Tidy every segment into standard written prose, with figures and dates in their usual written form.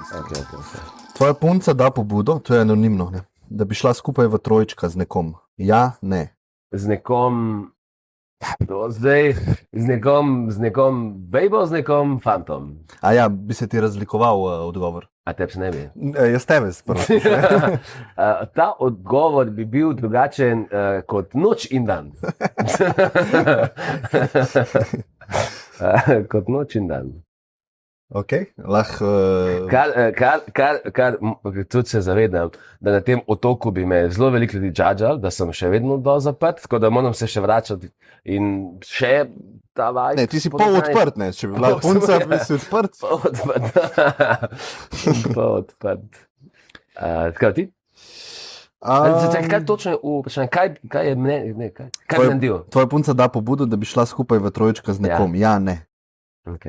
Okay. Tvoja punca da pobudo, to je anonimno, ne? Da bi šla skupaj v trojčka z nekom. Ja, ne. Z nekom, zdaj, z nekom, bejbo, z nekom fantom. A ja, bi se ti razlikoval odgovor. A tebi se ne bi? Jaz tebe sprašujem. Ta odgovor bi bil drugačen kot noč in dan. Kot noč in dan. Ok, lahko... Kar tudi se zavedam, da na tem otoku bi me zelo veliko ljudi džadžal, da sem še vedno dol zaprt, tako da moram se še vračati in še ta vaj. Ne, ti si pol odprt, ne, če bi bila punca, bi si odprt. Pol odprt. Kaj ti? Kaj točno je vprašanje? Kaj je mnenje? Kaj bi naredil? Tvoja punca da pobudo, da bi šla skupaj v trojčka z nekom. Ja, ne. Ok.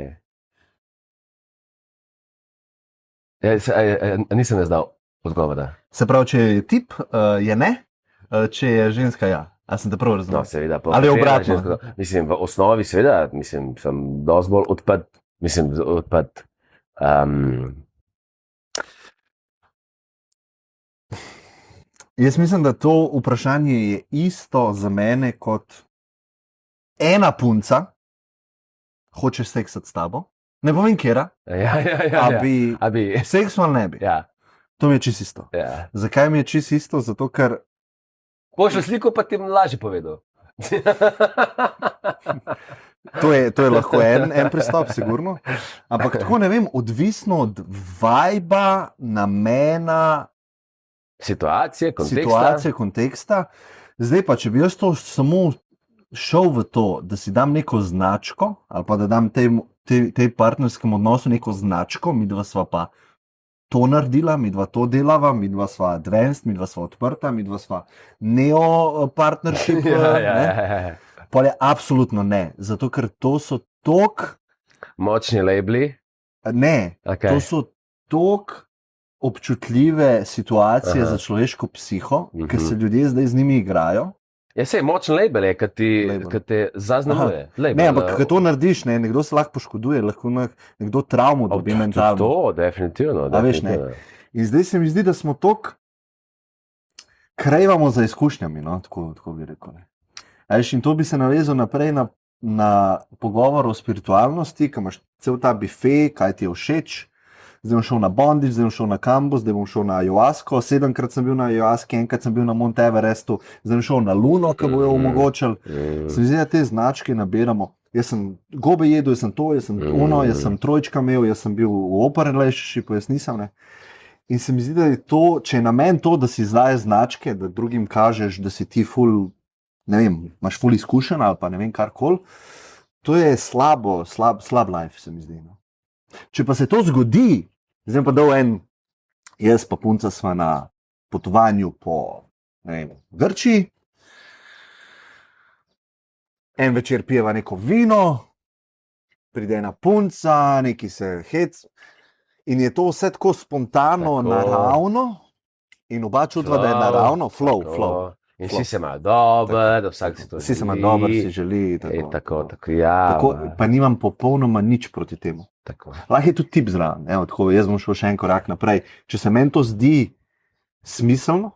Nisem ne znal odgovora. Se pravi, če je tip, je ne, če je ženska, ja. A sem te prav razumel? No, seveda. Ali je obratno? Mislim, v osnovi seveda, mislim, sem dosti bolj odprt, mislim, odprt. Jaz mislim, da to vprašanje je isto za mene kot ena punca hoče seksati s tabo. Ne povem, kjera. Ja. A bi seksu ali ne bi. Ja. To mi je čisto isto. Ja. Zakaj mi je čisto isto? Zato, ker... Pošlji sliko, pa ti lažje povedal. To je lahko en pristop, sigurno. Ampak tako ne vem, odvisno od vajba, namena, situacije, konteksta. Zdaj pa, če bi jaz to samo šel v to, da si dam neko značko, ali pa da dam tej partnerskem odnosu neko značko, midva sva pa to naredila, midva to delava, midva sva advanced, midva sva odprta, midva sva neo-partnership. Pa je absolutno ne, zato ker to so tok... Močni labeli? Ne, to so tok občutljive situacije za človeško psiho, ker se ljudje zdaj z njimi igrajo. Ja, sej, močen label je, ki te zaznamuje. Ne, ampak ko to narediš, ne, nekdo se lahko poškoduje, lahko nekdo travmo dobi mentalno. To, definitivno. Veš, ne. In zdaj se mi zdi, da smo tok krajvamo za izkušnjami, no, tako bi rekel. In to bi se navezal naprej na pogovor o spiritualnosti, ko imaš cel ta bife, kaj ti je všeč. Zdaj bom šel na Bondič, zdaj bom šel na Kambo, zdaj bom šel na Ayahuasco, 7krat sem bil na Ayahuasci, enkrat sem bil na Mount Everestu, zdaj bom šel na Luno, ki bo jo omogočil. Se mi zdi, da te značke nabiramo. Jaz sem gobe jedel, jaz sem to, jaz sem ono, jaz sem trojčka imel, jaz sem bil v open relationshipu, jaz nisem, ne. In se mi zdi, da je to, če je namen to, da si izdaje značke, da drugim kažeš, da si ti ful, ne vem, imaš ful izkušen ali pa ne vem karkoli, to je slab life, se mi zdi. No. Če pa se to zgodi, zdaj pa dal jaz pa punca sva na potovanju po, ne vem, Grčiji, en večer pijeva neko vino, pride ena punca, neki se hec in je to vse tako spontano, naravno in oba čutva, da je naravno, flow. In vsi se ima dober, vsak si to želi. Vsi se ima dober, si želi. Tako, ja. Pa nimam popolnoma nič proti temu. Lahko je tudi tip zraven. Jaz bom šel še en korak naprej. Če se meni to zdi smiselno,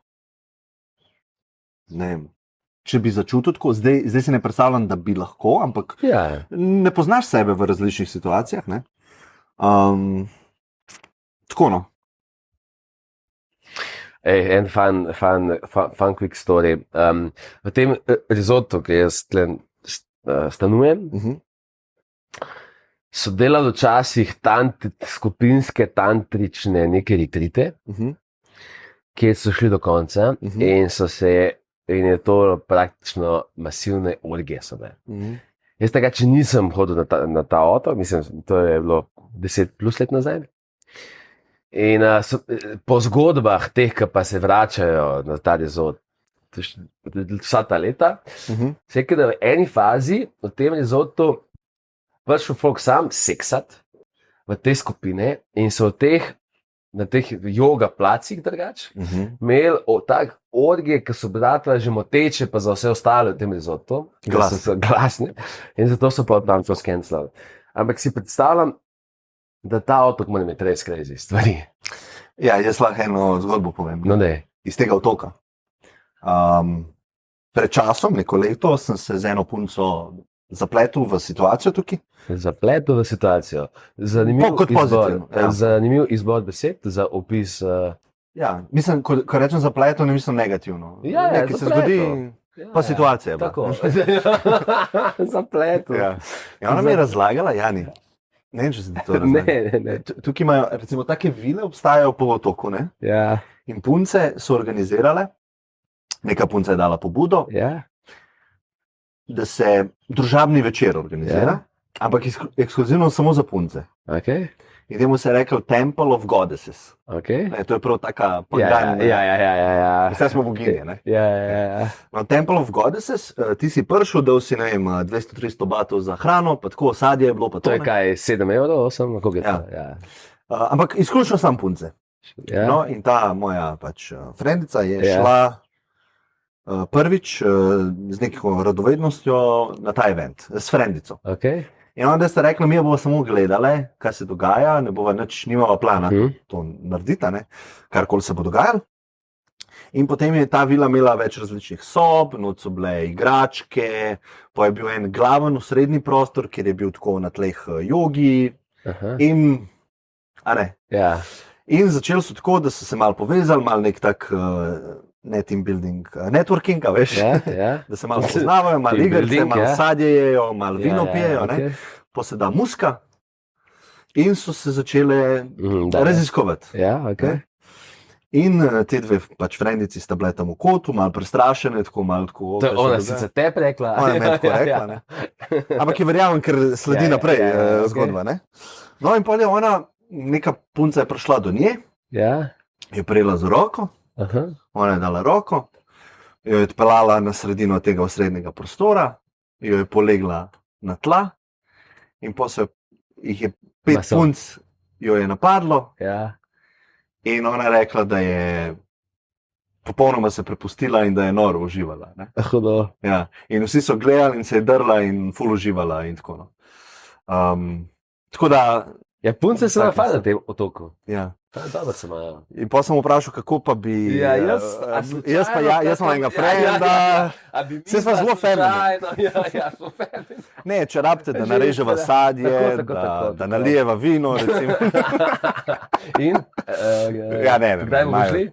ne vem, če bi začutil tako, zdaj si ne predstavljam, da bi lahko, ampak ne poznaš sebe v različnih situacijah. Ne? Tako no. En fun quick story. V tem resortu, ki jaz stanujem, so delali včasih skupinske tantrične neke retrite, kjer so šli do konca in je to praktično masivne orgije so bile. Jaz tega, če nisem hodil na ta otok, mislim, to je bilo 10+ let nazaj. In po zgodbah teh, ki pa se vračajo na ta resort vsa ta leta, se je, da v eni fazi v tem resortu prišel folk sam seksat v te skupine in so na teh joga placih drugače imeli tak orgije, ki so bratva že moteče pa za vse ostale v tem resortu, glasne, in zato so pa tam to skenslali. Ampak si predstavljam, da ta otok mora imeti res crazy stvari. Ja, jaz lahko eno zgodbo povem. No, dej. Iz tega otoka. Pred časom, neko leto, sem se z eno punco zapletel v situacijo tukaj. Zapletel v situacijo. Zanimiv izbor besed za opis. Ja, mislim, ko rečem zapletel, ne mislim negativno. Ja, nekaj se zgodi, pa situacija je bila. Tako. Zapletel. Ja. Ja, ona mi je razlagala, Jani. Ne vem, če se ti to razlaga. Ne. Tukaj imajo, recimo, take vile obstajajo po otoku, ne? Ja. In punce so organizirale, neka punca je dala pobudo, Ja. da se družabni večer organizira, ampak ekskluzivno samo za punce. Okay. In temu se je rekel Temple of Goddesses. Okay. To je prav taka pagana. Ja. Vse smo boginje, ne? Ja. No, Temple of Goddesses, ti si prišel, dal si, ne vem, 200-300 batov za hrano, pa tako sadje je bilo, pa to. To je kaj, 7 evrov, 8, kako je to? Ja. Ampak izključno sam punce. Ja. No, in ta moja pač frendica je šla prvič z neko radovednostjo na ta event, s frendico. Okay. In onda ste rekli, mi bomo samo gledali, kaj se dogaja, ne bova nič, nimava plana to narediti, karkoli se bo dogajalo. In potem je ta vila imela več različnih sob, noč so bile igračke, pa je bil en glaven osrednji prostor, kjer je bil tako na tleh jogi. In, in začeli so tako, da so se malo povezali, malo nek tak team building, networking, veš, da se malo poznavajo, malo igrice, malo sadje jejo, malo vino pijejo, pa se da muska in so se začele raziskovati. In te dve pač frendici sta bile tam v kotu, malo prestrašene, tako malo tako. To je ona sicer tebi rekla. Ona je meni tako rekla, ne. Ampak je verjamem, ker sledi naprej zgodba, ne. No in potem je ona, neka punca je prišla do nje, je prijela za roko, ona je dala roko, jo je odpeljala na sredino tega osrednjega prostora, jo je polegla na tla in potem jih je 5 punc jo je napadlo in ona je rekla, da je popolnoma se prepustila in da je noro uživala. Hudo. Ja. In vsi so gledali in se je drla in ful uživala in tako no. Tako da... Ja, punce se nafajn na tem otoku. Ja. Dobro se imajo. In pa sem vprašal, kako pa bi... Ja, jaz sem enega frenda. Vse smo zelo family. Ja, smo family. Ne, če rabite, da nareževa sadje, da nalijeva vino, recimo. In? Ja, ne. Kdaj bomo šli?